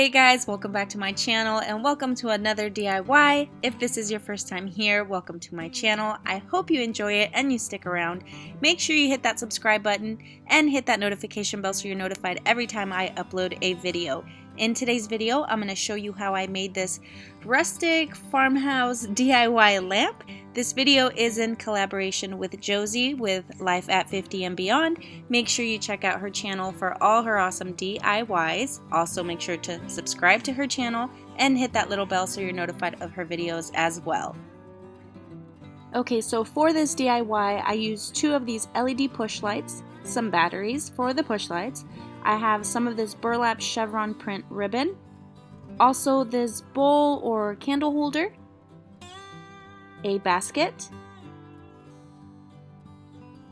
Hey guys, welcome back to my channel and welcome to another DIY. If this is your first time here, welcome to my channel. I hope you enjoy it and you stick around. Make sure you hit that subscribe button and hit that notification bell so you're notified every time I upload a video. In today's video, I'm going to show you how I made this rustic farmhouse DIY lamp. This video is in collaboration with Josie with Life at 50 and Beyond. Make sure you check out her channel for all her awesome DIYs. Also make sure to subscribe to her channel and hit that little bell so you're notified of her videos as well. Okay, so for this DIY, I used two of these LED push lights, some batteries for the push lights. I have some of this burlap chevron print ribbon, also this bowl or candle holder, a basket,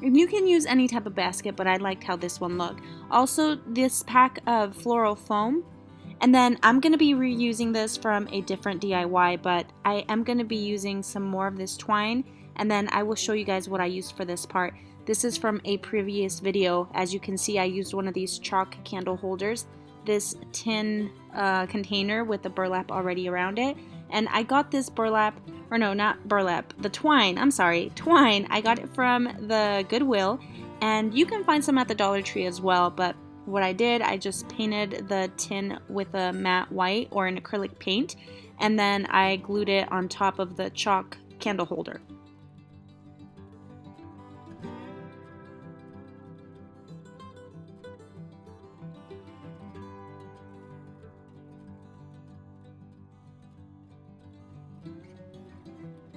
and you can use any type of basket, but I liked how this one looked. Also this pack of floral foam, and then I'm going to be reusing this from a different DIY, but I am going to be using some more of this twine, and then I will show you guys what I used for this part. This is from a previous video. As you can see, I used one of these chalk candle holders, this tin container with the burlap already around it. And I got this burlap, or no, not burlap, the twine, I'm sorry, twine. I got it from the Goodwill, and you can find some at the Dollar Tree as well. But what I did, I just painted the tin with a matte white or an acrylic paint, and then I glued it on top of the chalk candle holder.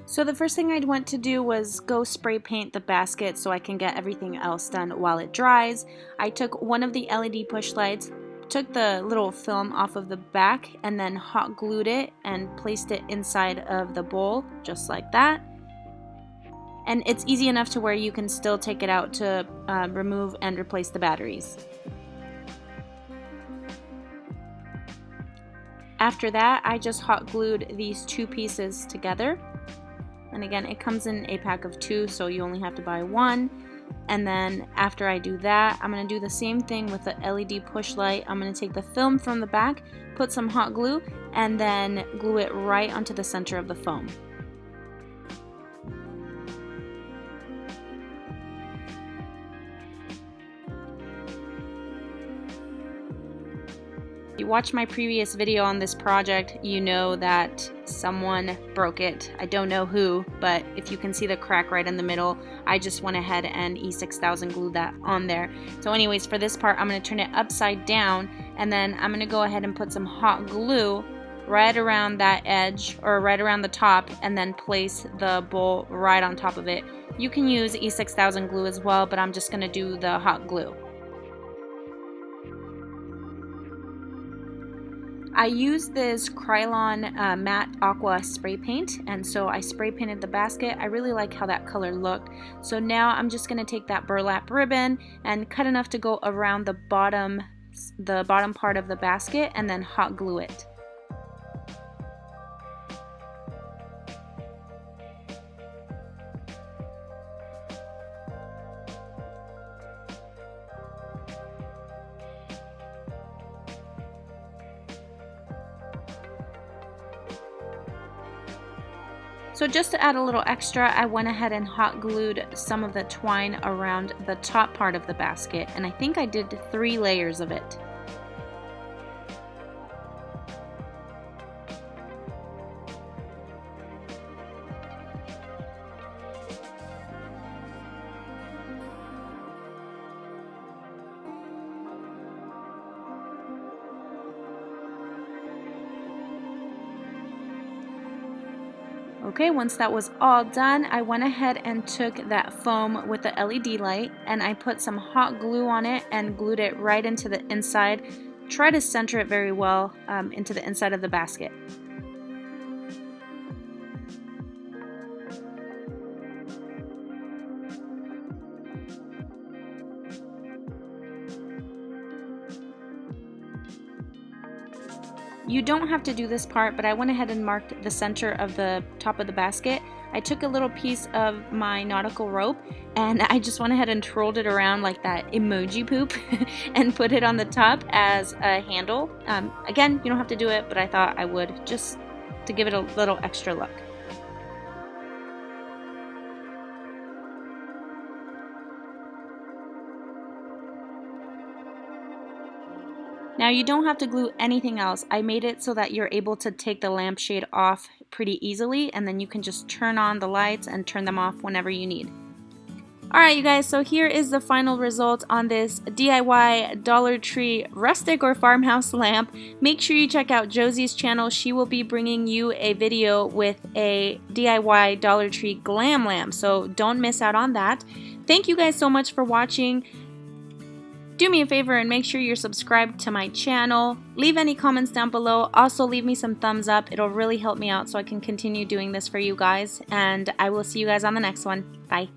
So the first thing I'd want to do was go spray paint the basket so I can get everything else done while it dries. I took one of the LED push lights, took the little film off of the back, and then hot glued it and placed it inside of the bowl, just like that. And it's easy enough to where you can still take it out to remove and replace the batteries. After that, I just hot glued these two pieces together. And again, it comes in a pack of two, so you only have to buy one. And then after I do that, I'm going to do the same thing with the LED push light. I'm going to take the film from the back, put some hot glue, and then glue it right onto the center of the foam. If you watched my previous video on this project, you know that someone broke it. I don't know who, but if you can see the crack right in the middle, I just went ahead and E6000 glued that on there. So anyways, for this part, I'm going to turn it upside down, and then I'm going to go ahead and put some hot glue right around that edge, or right around the top, and then place the bowl right on top of it. You can use E6000 glue as well, but I'm just going to do the hot glue. I used this Krylon matte aqua spray paint, and so I spray painted the basket. I really like how that color looked. So now I'm just going to take that burlap ribbon and cut enough to go around the bottom part of the basket, and then hot glue it. So just to add a little extra, I went ahead and hot glued some of the twine around the top part of the basket, and I think I did 3 layers of it. Okay, once that was all done, I went ahead and took that foam with the LED light, and I put some hot glue on it and glued it right into the inside. Try to center it very well into the inside of the basket. You don't have to do this part, but I went ahead and marked the center of the top of the basket. I took a little piece of my nautical rope and I just went ahead and twirled it around like that emoji poop and put it on the top as a handle. Again, you don't have to do it, but I thought I would just to give it a little extra look. Now you don't have to glue anything else. I made it so that you're able to take the lampshade off pretty easily, and then you can just turn on the lights and turn them off whenever you need. Alright you guys, so here is the final result on this DIY Dollar Tree rustic or farmhouse lamp. Make sure you check out Josie's channel. She will be bringing you a video with a DIY Dollar Tree glam lamp, so don't miss out on that. Thank you guys so much for watching. Do me a favor and make sure you're subscribed to my channel. Leave any comments down below. Also leave me some thumbs up. It'll really help me out so I can continue doing this for you guys. And I will see you guys on the next one. Bye.